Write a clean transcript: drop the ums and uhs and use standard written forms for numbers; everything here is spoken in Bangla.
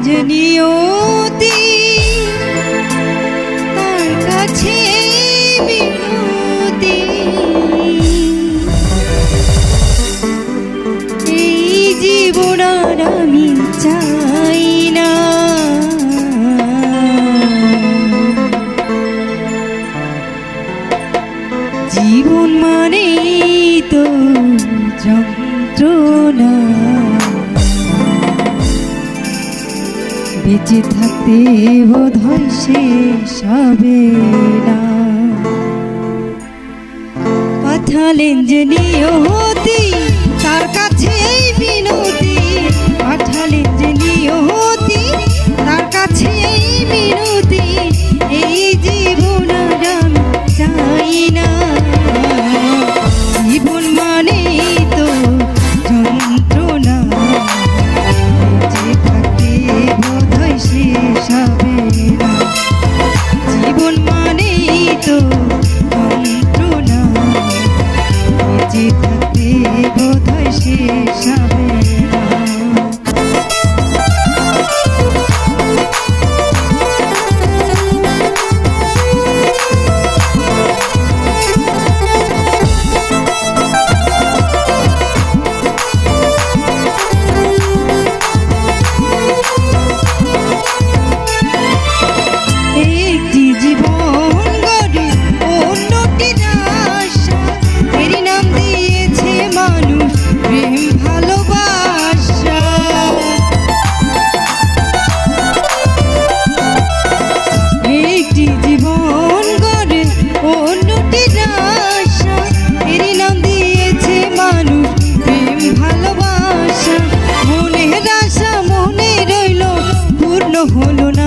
যে নিয়তি তার কাছে মিনতি এই জীবন আর আমি চাই না জীবন মানেই তো যন্ত্রণা বেঁচে থাকতে বোধহয় শেষ হবে না পাঠালেন যে নিয়তি তার কাছে মিনতি পাঠালেন যে নিয়তি তার কাছে মিনতি এই জীবন আর আমি চাই না জীবন মানেই তো যন্ত্রণা বেঁচে থাকতে বোধহয় শেষ হবে না জীবন মানেই তো যন্ত্রণা বেঁচে থাকতে বোধহয় শেষ হবে না হলো